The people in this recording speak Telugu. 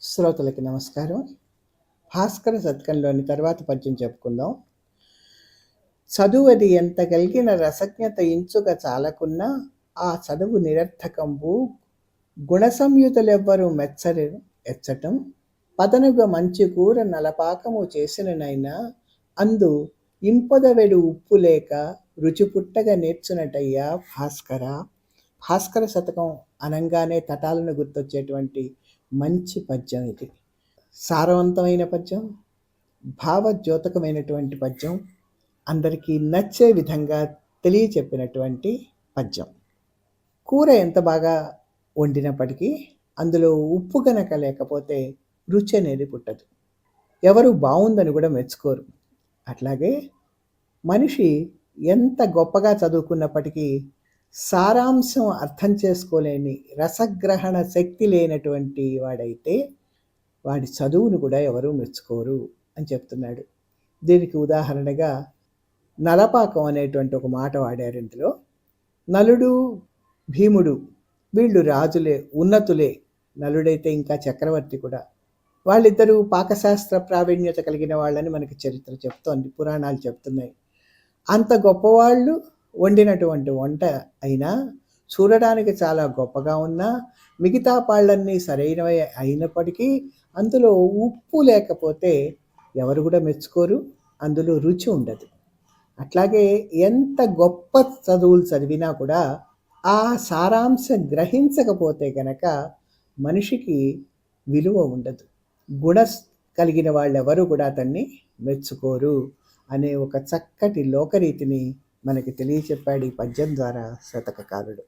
శ్రోతలకి నమస్కారం. భాస్కర శతకంలోని తర్వాత పద్యం చెప్పుకుందాం. చదువది ఎంత గలిగిన రసజ్ఞత ఇంచుక చాలకున్నా ఆ చదువు నిరర్థకంబు గుణసంయుతులెవ్వరు మెచ్చరు ఎచ్చటం పదనుగ మంచి కూర నలపాకము చేసిననైనా అందు ఇంపొదవెడు ఉప్పు లేక రుచి పుట్టగా నేర్చునటయ్యా భాస్కర. భాస్కర శతకం అనంగానే తటాలను గుర్తొచ్చేటువంటి మంచి పద్యం ఇది. సారవంతమైన పద్యం, భావద్యోతకమైనటువంటి పద్యం, అందరికీ నచ్చే విధంగా తెలియచెప్పినటువంటి పద్యం. కూర ఎంత బాగా వండినప్పటికీ అందులో ఉప్పు గనక లేకపోతే రుచి అనేది పుట్టదు. ఎవరు బాగుందని కూడా మెచ్చుకోరు. అట్లాగే మనిషి ఎంత గొప్పగా చదువుకున్నప్పటికీ సారాంశం అర్థం చేసుకోలేని రసగ్రహణ శక్తి లేనటువంటి వాడైతే వాడి చదువును కూడా ఎవరూ మెచ్చుకోరు అని చెప్తున్నాడు. దీనికి ఉదాహరణగా నలపాకం అనేటువంటి ఒక మాట వాడారు ఇందులో. నలుడు, భీముడు వీళ్ళు రాజులే, ఉన్నతులే. నలుడైతే ఇంకా చక్రవర్తి కూడా. వాళ్ళిద్దరూ పాకశాస్త్ర ప్రావీణ్యత కలిగిన వాళ్ళని మనకి చరిత్ర చెప్తోంది, పురాణాలు చెప్తున్నాయి. అంత గొప్పవాళ్ళు వండినటువంటి వంట అయినా చూడడానికి చాలా గొప్పగా ఉన్నా మిగతా పాళ్ళన్నీ సరైనవి అయినప్పటికీ అందులో ఉప్పు లేకపోతే ఎవరు కూడా మెచ్చుకోరు, అందులో రుచి ఉండదు. అట్లాగే ఎంత గొప్ప చదువులు చదివినా కూడా ఆ సారాంశం గ్రహించకపోతే గనక మనిషికి విలువ ఉండదు. గుణ కలిగిన వాళ్ళెవరూ కూడా అతన్ని మెచ్చుకోరు అనే ఒక చక్కటి లోకరీతిని మనకి తెలియచెప్పాడు ఈ పద్యం ద్వారా శతకకారుడు.